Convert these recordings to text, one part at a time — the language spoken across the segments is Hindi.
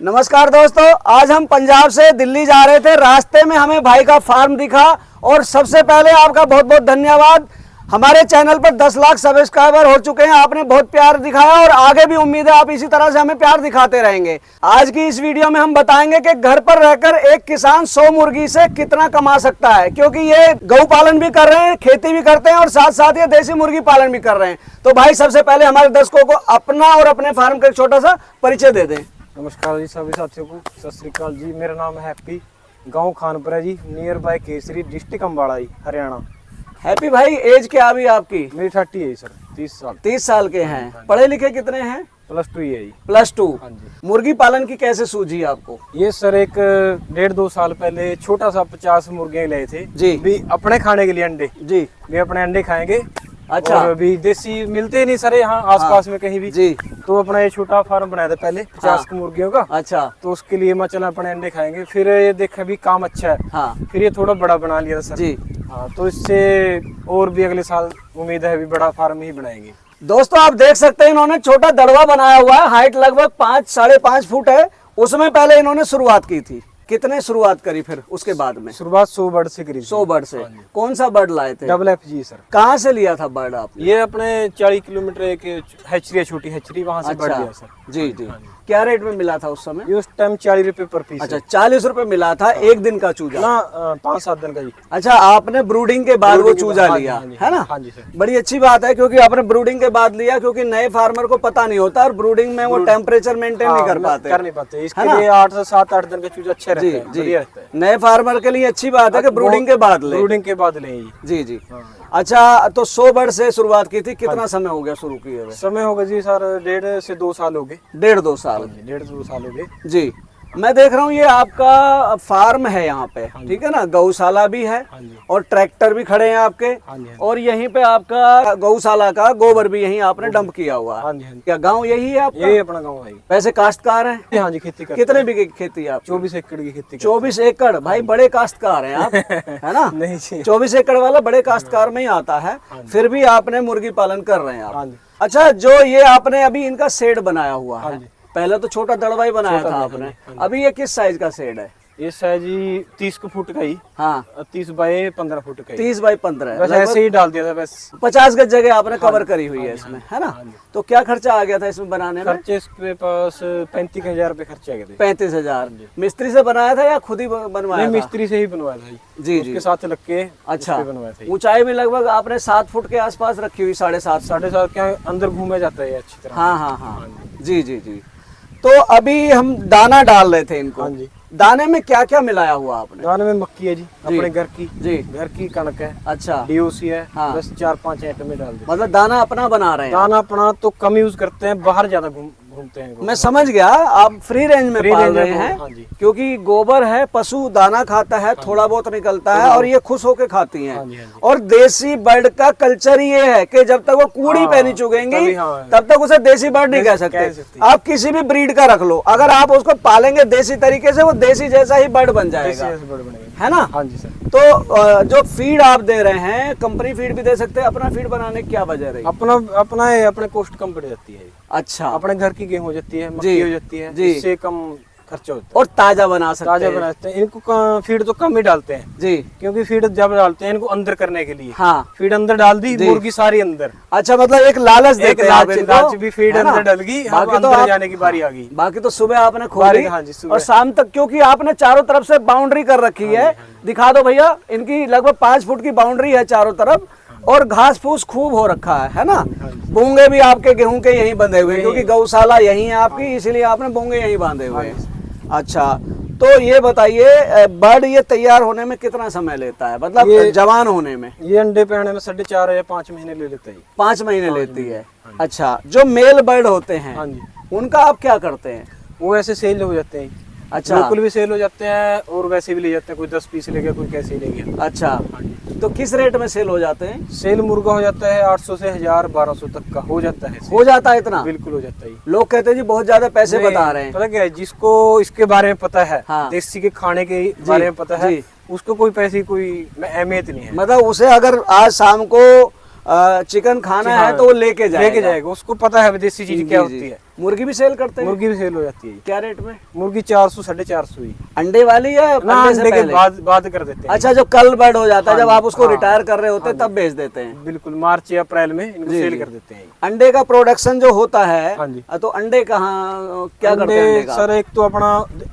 नमस्कार दोस्तों, आज हम पंजाब से दिल्ली जा रहे थे। रास्ते में हमें भाई का फार्म दिखा और सबसे पहले आपका बहुत बहुत धन्यवाद। हमारे चैनल पर 10 लाख सब्सक्राइबर हो चुके हैं। आपने बहुत प्यार दिखाया और आगे भी उम्मीद है आप इसी तरह से हमें प्यार दिखाते रहेंगे। आज की इस वीडियो में हम बताएंगे कि घर पर रहकर एक किसान 100 मुर्गी से कितना कमा सकता है, क्योंकि ये गौ पालन भी कर रहे हैं, खेती भी करते हैं और साथ साथ ये देसी मुर्गी पालन भी कर रहे हैं। तो भाई सबसे पहले हमारे दर्शकों को अपना और अपने फार्म का एक छोटा सा परिचय दे दें। नमस्कार जी सभी साथियों को, सत श्री अकाल जी। मेरा नाम है हैप्पी, गांव खानपुर है जी, near by Kesari, district Ambala जी, हरियाणा। हैप्पी भाई, एज क्या अभी आपकी? मेरी 30 है सर, 30 साल। 30 साल के हैं। पढ़े लिखे कितने हैं? +2 ही है जी। +2। हाँ जी। मुर्गी पालन की कैसे सूझी आपको? ये सर एक 1.5-2 साल पहले छोटा सा 50 मुर्गे लाए थे जी। भी अपने खाने के लिए अंडे जी। भी अपने अंडे खाएंगे। अच्छा। और भी देसी मिलते नहीं सर यहाँ आसपास में कहीं भी जी। तो अपना ये छोटा फार्म बनाया था पहले 50 की मुर्गियों का। अच्छा। तो उसके लिए मैं चला अपने अंडे खाएंगे, फिर ये देखा भी काम अच्छा है। हाँ। फिर ये थोड़ा बड़ा बना लिया सर जी। हाँ, तो इससे और भी अगले साल उम्मीद है भी बड़ा फार्म ही बनाएंगे। दोस्तों आप देख सकते हैं, इन्होंने छोटा दड़वा बनाया हुआ है। हाइट लगभग 5-5.5 फुट है। उसमें पहले इन्होंने शुरुआत की थी। कितने शुरुआत करी फिर उसके बाद में? शुरुआत 100 बर्ड से करी। 100 बर्ड से। कौन सा बर्ड लाए थे? FFG sir. कहाँ से लिया था बर्ड आपने? ये अपने 40 किलोमीटर एक हैचरी है, छोटी हैचरी, वहाँ से बर्ड लिया सर। जी जी। क्या रेट में मिला था उस समय? ये उस टाइम 40 रुपए पर पीस। अच्छा, 40 रुपए मिला था एक दिन का चूजा ना, 5-7 दिन का जी। अच्छा, आपने ब्रूडिंग के बाद वो चूजा लिया है ना? हाँ जी सर। बड़ी अच्छी बात है, क्योंकि आपने ब्रूडिंग के बाद लिया, क्योंकि नए फार्मर को पता नहीं होता और ब्रूडिंग में वो टेम्परेचर मेंटेन नहीं कर पाते। इसके लिए 8 से 7-8 दिन का चूजा अच्छा रहता है, बढ़िया रहता है। नए फार्मर के लिए अच्छी बात है कि ब्रूडिंग के बाद ले। ब्रूडिंग के बाद ले जी जी। अच्छा, तो 100 बर्ड से शुरुआत की थी। कितना समय हो गया शुरू किए हुए? समय हो गया जी सर 1.5 से 2 साल हो गए। 1.5-2 साल। 1.5-2 साल हो गए जी। मैं देख रहा हूँ ये आपका फार्म है यहाँ पे, ठीक है ना? गौशाला भी है और ट्रैक्टर भी खड़े हैं आपके, और यहीं पे आपका गौशाला का गोबर भी यहीं आपने डंप किया हुआ है। क्या गांव यही है आपका? यही अपना गांव है। वैसे काश्तकार हैं? हाँ जी, खेती करते हैं। कितने बीघे की खेती है आप? 24 एकड़ की खेती। 24 एकड़? भाई बड़े काश्तकार हैं आप, है ना? नहीं जी। 24 एकड़ वाला बड़े काश्तकार में ही आता है। फिर भी आपने मुर्गी पालन कर रहे हैं आप। अच्छा, जो ये आपने अभी इनका शेड बनाया हुआ है, पहले तो छोटा दड़वा ही बनाया था आपने, अभी ये किस साइज का शेड है? ये साइज 30 फुट का ही। हाँ। 30 बाय 15 फुट का ही। 30 बाय 15 बस ऐसे ही डाल दिया था बस। 50 गज जगह आपने कवर करी हुई है इसमें, है ना? तो क्या खर्चा आ गया था इसमें बनाने में? खर्चे इसके पास 35,000 रुपए खर्चे आ गए थे। 35,000। मिस्त्री से बनाया था या खुद ही बनवाया था? मिस्त्री से ही बनवाया था जी। उसके साथ लग के। अच्छा। बनवाया था। ऊंचाई में लगभग आपने 7 फुट के आसपास रखी हुई, 7.5 के अंदर घूमे जाता है अच्छी तरह। हाँ हाँ हाँ। जी जी जी। तो अभी हम दाना डाल रहे थे इनको। हाँ जी। दाने में क्या क्या मिलाया हुआ आपने? दाने में मक्की है जी, अपने घर की। जी। घर की कणक है। अच्छा। DOC है। हाँ। बस 4-5 आइटम में डाल दिया। मतलब दाना अपना बना रहे हैं? दाना अपना तो कम यूज करते हैं, बाहर ज्यादा घूमते हैं। मैं समझ गया, आप फ्री रेंज में पाल रहे हैं। हाँ जी। क्योंकि गोबर है, पशु दाना खाता है, थोड़ा बहुत निकलता है और ये खुश होके खाती हैं। हाँ जी। और देसी बर्ड का कल्चर ये है कि जब तक वो कूड़ी पे नहीं चुगेंगी तब तक उसे देसी बर्ड नहीं कह सकते। आप किसी भी ब्रीड का रख लो, अगर आप उसको पालेंगे देसी तरीके से, वो देसी जैसा ही बर्ड बन जाएगा, है ना? हाँ जी सर। तो जो फीड आप दे रहे हैं, कंपनी फीड भी दे सकते हैं, अपना फीड बनाने की क्या वजह रही? अपना है, अपने कॉस्ट कम पड़ जाती है। अच्छा। अपने घर की गेहूं हो जाती है, मक्की हो जाती है, इससे कम खर्चा होता है और ताजा बना सकते हैं। ताजा बनाते हैं। इनको फीड तो कम ही डालते हैं जी, क्योंकि फीड जब डालते हैं इनको अंदर करने के लिए। हाँ। फीड अंदर डाल दी, मुर्गी सारी अंदर। अच्छा, मतलब एक लालच देते हैं आप इनको। लालच भी फीड अंदर डल गई, बाकी तो अंदर जाने की बारी आ गई। बाकी तो सुबह आपने खोली। हाँ जी, और शाम तक, क्योंकि आपने चारों तरफ से बाउंड्री कर रखी है। दिखा दो भैया, इनकी लगभग 5 फुट की बाउंड्री है चारों तरफ, और घास फूस खूब हो रखा है ना? बूंगे भी आपके गेहूं के यहीं बंधे हुए, क्योंकि गौशाला यहीं है आपकी, इसीलिए आपने बूंगे यहीं बांधे हुए हैं। अच्छा, तो ये बताइए, बर्ड ये तैयार होने में कितना समय लेता है, मतलब जवान होने में? ये अंडे पे आने में 4.5 या 5 महीने ले लेते हैं। 5 महीने लेती है। अच्छा, जो मेल बर्ड होते हैं उनका आप क्या करते हैं? वो ऐसे सेल हो जाते हैं। अच्छा। लोकल भी सेल हो जाते हैं और वैसे भी ले जाते हैं, कोई 10 पीस ले गया, कोई कैसे ले गया। अच्छा, तो किस रेट में सेल हो जाते हैं? सेल मुर्गा हो जाता है 800 से 1000-1200 तक का हो जाता है। हो जाता है इतना? बिल्कुल हो जाता है। लोग कहते हैं जी बहुत ज्यादा पैसे बता रहे हैं। पता क्या है, जिसको इसके बारे में पता है, हाँ। देसी के खाने के बारे में पता है, उसको कोई पैसे कोई अहमियत नहीं है। मतलब उसे अगर आज शाम को चिकन खाना है तो वो लेके जाएगा। उसको पता है देसी चीज क्या होती है। मुर्गी भी सेल करते हैं? मुर्गी भी सेल हो जाती है। क्या रेट में? मुर्गी 400 450 ही। अंडे वाली या ना, अंडे से अंडे के पहले? बाद कर देते हैं। अच्छा, जो कल बर्ड हो जाता है, जब आप उसको हाँ, रिटायर कर रहे होते हैं तब बेच देते हैं? बिल्कुल, मार्च या अप्रैल में इनको जी, सेल जी। कर देते हैं। अंडे का प्रोडक्शन जो होता है, हाँ जी। तो अंडे कहाँ क्या करते हैं अंडे का? सर एक तो अपना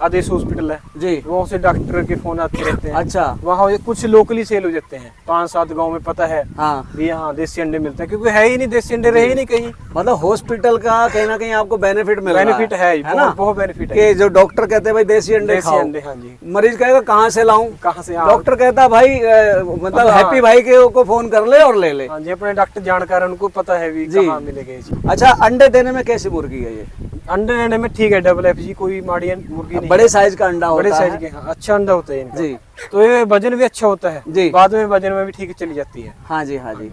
आदेश हॉस्पिटल है जी। वहाँ से डॉक्टर के फोन आते रहते हैं। अच्छा। वहाँ कुछ लोकली सेल हो जाते हैं, 5-7 गांव में पता है हाँ, भी यहाँ देसी अंडे मिलते हैं, क्योंकि है ही नहीं, देसी अंडे रहे ही नहीं कहीं। मतलब हॉस्पिटल का कहीं ना कहीं आपको बेनिफिट मिल रहा बेनिफिट है, ना? बहुत बेनिफिट है कि जो डॉक्टर कहते हैं भाई देसी अंडे देसी खाओ, अंडे। हाँ जी। मरीज कहेगा कहाँ से लाऊं, कहाँ से? डॉक्टर कहता है भाई मतलब हाँ। हैप्पी भाई के को फोन कर ले और ले ले। हाँ जी, अपने डॉक्टर जानकार हैं, उनको पता है भी जी। कहाँ मिलेगा ये चीज। अच्छा, अंडे देने में कैसी मुर्गी है ये? अंडे लेने में ठीक है, डबल FG, कोई माड़ी मुर्गी नहीं। बड़े साइज का अंडा बड़े होता साइज है? के, हाँ, अच्छा अंडा होता है इनका। जी। तो ये वजन भी अच्छा होता है जी। बाद में, वजन में भी ठीक चली जाती है। हाँ जी, हाँ जी।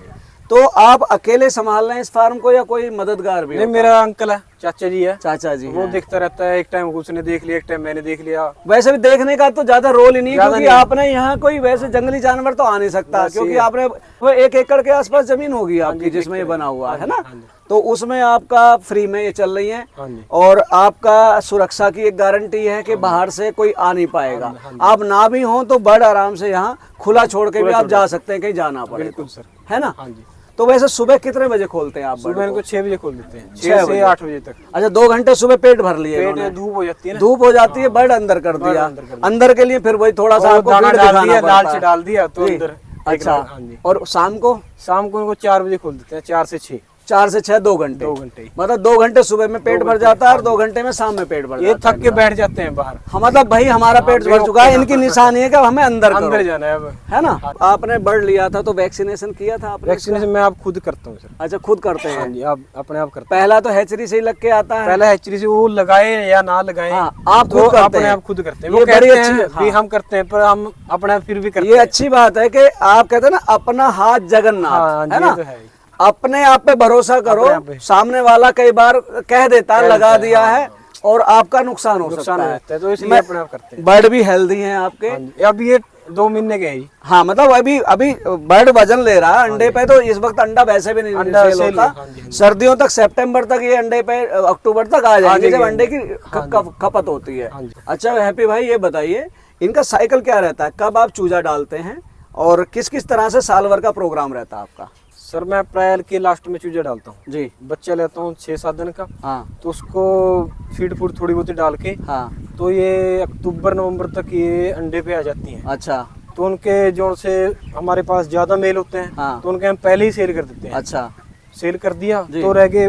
तो आप अकेले संभाल रहे हैं इस फार्म को या कोई मददगार भी नहीं, होता है? मेरा अंकल है, चाचा जी है, चाचा जी वो हैं। देखता रहता है। एक टाइम उसने देख लिया, एक टाइम मैंने देख लिया। वैसे भी देखने का तो ज्यादा रोल ही नहीं है, ज्यादा क्योंकि नहीं। आपने यहाँ कोई वैसे जंगली जानवर तो आ नहीं सकता, बस क्योंकि ये- आपने वो 1 एकड़ के आसपास जमीन होगी आपकी जी, जिसमें ये देखते बना हुआ हाँ है जी, ना, हाँ जी। तो उसमें आपका फ्री में ये चल रही है। हाँ जी। और आपका सुरक्षा की एक गारंटी है कि बाहर से कोई आ नहीं पाएगा। आप ना भी हो तो बर्ड आराम से यहाँ खुला छोड़ के भी आप जा सकते हैं, कहीं जाना पड़े बिल्कुल तो, सर। है ना? हाँ जी। तो वैसे सुबह कितने बजे खोलते हैं आप बर्ड सुबह को? इनको 6 बजे खोल देते हैं, 6 6 से 8 बजे तक। अच्छा, 2 घंटे सुबह पेट भर लिए पेट इन्होंने? में धूप हो जाती है ना, धूप हो जाती है, बर्ड अंदर कर बर्ड दिया। अंदर कर दिया। अंदर के लिए फिर वही थोड़ा सा और आपको दाना फीड डाल दिखाना दिया, पड़ता लाल से है। डाल दिया तो जी। अंदर एक अच्छा, बार। हाँ जी। और शाम को? शाम को इनको 4 बजे खोल देते हैं, 4 से 6। 4 से 6 2 घंटे? 2 घंटे। मतलब 2 घंटे सुबह में पेट भर जाता है और 2 घंटे में शाम में पेट भर ये जाता थक के बैठ जाते हैं बाहर। है। मतलब भाई हमारा पेट हाँ, भर चुका है, हाँ, इनकी हाँ, निशानी है कि अब हमें अंदर अंदर करो, जाना है अब। है ना? आपने बर्ड लिया था तो वैक्सीनेशन किया था आपने? वैक्सीनेशन मैं आप खुद करता हूँ सर। अच्छा, खुद करते हाँ हैं? जी, आप अपने आप करते पहला तो हैचरी से ही लग के आता हैं। है? पहले हैचरी से वो लगाए या ना लगाए, हाँ, आप तो खुद करते अपने हैं? आप खुद करते हैं। ये वो बड़ी कहते अच्छी हैं हाँ। भी हम करते हैं, पर हम अपने आप फिर भी करते ये हैं। अच्छी बात है कि आप कहते हैं ना अपना हाथ जगन्नाथ, हाँ, है ये ना? तो है ही। अपने आप पे भरोसा करो, अपने आप पे। सामने वाला कई बार कह देता है लगा दिया है और आपका नुकसान हो नुकसान सकता हो है, जाता है, तो इसलिए अपने आप करते हैं। बर्ड भी हेल्दी हैं आपके? हाँ जी। अब ये 2 महीने के हैं जी। हाँ, मतलब अभी अभी बर्ड वजन ले रहा है अंडे पे, तो इस वक्त अंडा वैसे भी नहीं अंडा सेल सेल होता। हाँ जी, हाँ जी। सर्दियों तक, सितंबर तक ये अंडे पे, अक्टूबर तक आ जाएंगे जब जाएंगे। अंडे की हाँ खपत होती है। हाँ जी। अच्छा हैप्पी भाई, ये बताइए इनका साइकिल क्या रहता है, कब आप चूजा डालते हैं और किस किस तरह से साल भर का प्रोग्राम रहता है आपका? सर मैं अप्रैल के लास्ट में चूजा डालता हूँ जी। बच्चा लेता हूँ 6-7 दिन का, हाँ तो उसको फीड फूड थोड़ी बहुत डाल के, हाँ। तो ये अक्टूबर नवंबर तक ये अंडे पे आ जाती हैं। अच्छा तो उनके जो से हमारे पास ज्यादा मेल होते हैं, हाँ। तो उनके हम पहले ही सेल कर देते हैं। अच्छा सेल कर दिया जी। तो रह गए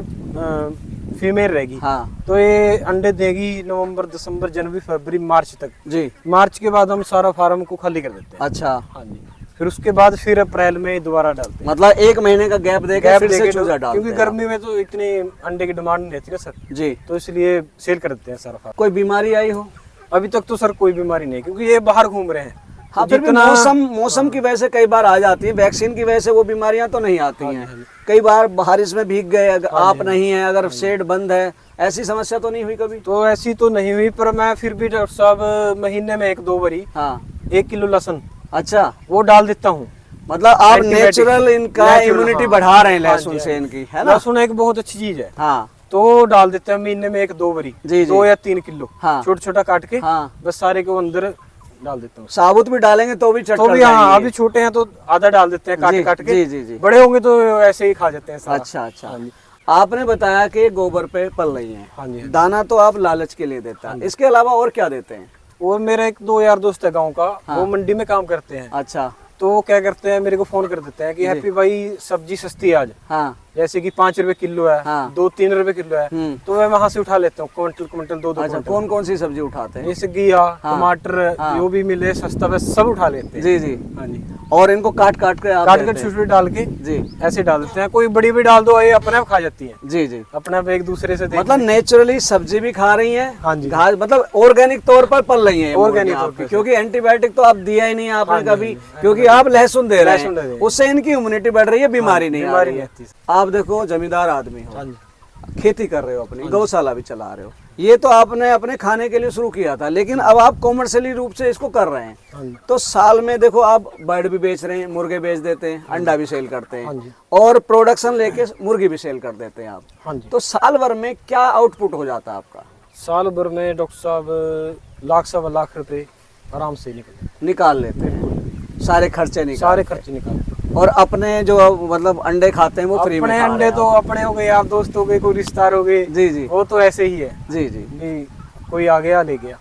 फीमेल रहेगी। हाँ तो ये अंडे देगी नवंबर दिसंबर जनवरी फरवरी मार्च तक। जी। मार्च के बाद हम सारा फार्म को खाली कर देते हैं। अच्छा, हाँ जी। फिर उसके बाद फिर अप्रैल में दोबारा डालते हैं। मतलब 1 महीने का गैप देके गैप फिर से देके चूजा डालते क्योंकि हैं गर्मी में तो इतनी अंडे की डिमांड नहीं रहती ना सर, आप? जी। तो इसलिए सेल कर देते हैं सारा फार्म। कोई बीमारी आई हो? अभी तक तो सर कोई बीमारी नहीं, क्योंकि ये बाहर घूम रहे हैं। हाँ, फिर भी मौसम की वजह से कई बार आ जाती है, वैक्सीन की वजह से वो बीमारियां तो नहीं आती हैं। कई बार बारिश में भीग गए, आप नहीं है, अगर शेड बंद है, ऐसी समस्या तो नहीं हुई कभी? तो ऐसी तो नहीं हुई, पर मैं फिर भी डॉक्टर साहब महीने में 1-2 बारी हाँ। 1 किलो लहसुन अच्छा, वो डाल देता हूँ। मतलब आप Antibiotic, नेचुरल इनका natural, इम्यूनिटी हाँ। बढ़ा रहे हैं हाँ लहसुन जी, से हाँ। इनकी, है ना? लहसुन एक बहुत अच्छी चीज है, हाँ तो डाल देते हैं महीने में 1-2 बारी, जी, जी। 2 या 3 किलो हाँ। छोटा छोटा काट के, हाँ। बस सारे को अंदर डाल देता हूँ। साबुत भी डालेंगे तो भी चट तो कर भी हाँ, जाएंगे। अभी छोटे हैं तो आधा डाल देते हैं जी, काट के। जी, जी, जी। बड़े होंगे तो ऐसे ही खा जाते हैं सारा। अच्छा अच्छा। हाँ जी। आपने बताया कि गोबर पे पल रही है, हाँ जी, हाँ जी। दाना तो आप लालच के लिए देता है, इसके अलावा और क्या देते हैं? वो मेरा 1-2 यार दोस्त है गाँव का, हाँ। वो मंडी में काम करते हैं। अच्छा। तो वो क्या करते हैं, मेरे को फोन कर देते हैं कि हैप्पी भाई सब्जी सस्ती है आज, हाँ जैसे कि 5 रुपए किलो है, हाँ। 2-3 रुपए किलो है, हम्म। तो मैं वहां से उठा लेता हूँ क्विंटल 2-2 अच्छा, क्विंटल। कौन कौन सी सब्जी उठाते हैं? जैसे घिया, हाँ। टमाटर, हाँ। जो भी मिले सस्ता बस सब उठा लेते हैं। जी जी। हाँ जी। और इनको काट काट के आप काट देते कर हैं? छोटे डाल के जी ऐसे डाल देते हैं, कोई बड़ी भी डाल दो ये अपने आप खा जाती है, जी जी। अपने आप एक दूसरे से देख मतलब नेचुरली सब्जी भी खा रही हैं, हाँ जी। घास मतलब ऑर्गेनिक तौर पर पल रही हैं ये Organic मुर्गियां तौर आपकी, पे। क्योंकि एंटीबायोटिक तो आप दिया ही नहीं आपने हाँ जी, कभी, हाँ जी। क्योंकि आप लहसुन दे रहे लहसुन दे रहे हैं, हैं। उससे इनकी इम्यूनिटी बढ़ रही है, बीमारी नहीं आ बीमारी रही नहीं है। आती। आप देखो जमींदार आदमी हो, हाँ जी। खेती कर रहे हो, अपनी गौशाला भी चला रहे हो, ये तो आपने अपने खाने के लिए शुरू किया था, लेकिन अब आप कॉमर्शियली रूप से इसको कर रहे हैं। हाँ जी। तो साल में देखो आप बर्ड भी बेच रहे हैं, मुर्गे बेच देते हैं, अंडा भी सेल करते हाँ हैं जी। और प्रोडक्शन लेके मुर्गी भी सेल कर देते हैं आप। हाँ जी। तो साल भर में क्या आउटपुट हो जाता है आपका? साल भर में डॉक्टर साहब लाख सवा लाख रुपए आराम से निकाल लेते हैं, सारे खर्चे निकाल, सारे खर्चे निकाल। और अपने जो मतलब अंडे खाते हैं वो फ्री में अपने खा अंडे रहे हैं तो अपने हो गए, आप दोस्त हो गए, कोई रिश्तेदार हो गए, जी जी वो तो ऐसे ही है जी जी। कि कोई आ गया ले गया।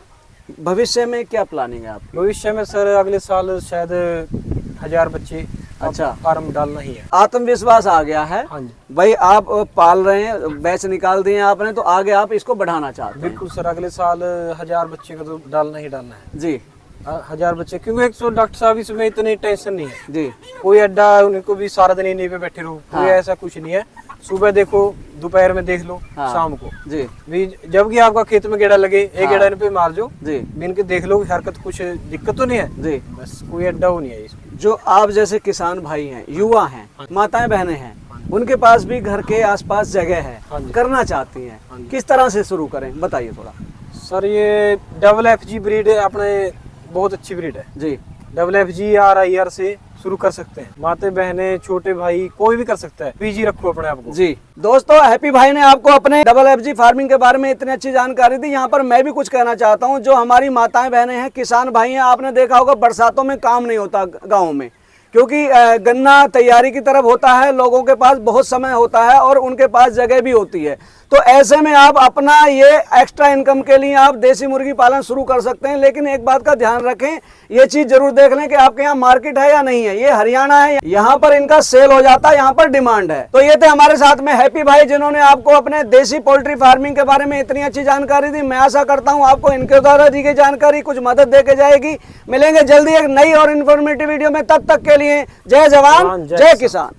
भविष्य में क्या प्लानिंग है आपकी? भविष्य में सर अगले साल शायद 1000 बच्चे अच्छा। फार्म डालना ही है। आत्मविश्वास आ गया है हाँ जी, भाई, आप पाल रहे हैं, बैच निकाल दिए हैं आपने, तो आगे आप इसको बढ़ाना चाहते हैं। बिल्कुल सर, अगले साल 1000 बच्चे का तो डालना ही डालना है। जी 1000 बच्चे, क्योंकि 100 डॉक्टर साहब इसमें इतनी टेंशन नहीं है। जी कोई अड्डा उनको भी सारा दिन इन्हीं पे बैठे रहो, कोई हाँ। ऐसा कुछ नहीं है। सुबह देखो, दोपहर में देख लो, हाँ। शाम को जी भी जब कि आपका खेत में गेड़ा लगे, एक हाँ। गेड़ा इन पे मार जो, जी इनके देख लो हरकत, कुछ दिक्कत तो नहीं है। जी। बस कोई अड्डा हो नहीं है इसमें। जो आप जैसे किसान भाई हैं, युवा हैं, माताएं बहनें हैं, उनके पास भी घर के आसपास जगह है, हाँ जी। करना चाहती हैं, हाँ जी। किस तरह से शुरू करें बताइए थोड़ा। सर ये FFG ब्रीड अपने बहुत अच्छी ब्रीड है। जी FFG RIR से शुरू कर सकते हैं। माते बहने, छोटे भाई, कोई भी कर सकता है। PG रखो अपने आप को। जी दोस्तों, हैप्पी भाई ने आपको अपने FFG फार्मिंग के बारे में इतनी अच्छी जानकारी दी। यहाँ पर मैं भी कुछ कहना चाहता हूँ। जो हमारी माताएं बहनें हैं, किसान भाई हैं, आपने देखा होगा बरसातों में काम नहीं होता गाँव में, क्योंकि गन्ना तैयारी की तरफ होता है, लोगों के पास बहुत समय होता है और उनके पास जगह भी होती है। तो ऐसे में आप अपना ये एक्स्ट्रा इनकम के लिए आप देसी मुर्गी पालन शुरू कर सकते हैं। लेकिन एक बात का ध्यान रखें, ये चीज जरूर देख लें कि आपके यहाँ मार्केट है या नहीं है। ये हरियाणा है, यहाँ पर इनका सेल हो जाता है, यहाँ पर डिमांड है। तो ये थे हमारे साथ में हैप्पी भाई, जिन्होंने आपको अपने देसी पोल्ट्री फार्मिंग के बारे में इतनी अच्छी जानकारी दी। मैं आशा करता हूँ आपको इनके द्वारा दी गई जानकारी कुछ मदद दे के जाएगी। मिलेंगे जल्दी एक नई और इन्फॉर्मेटिव वीडियो में, तब तक के लिए जय जवान जय किसान।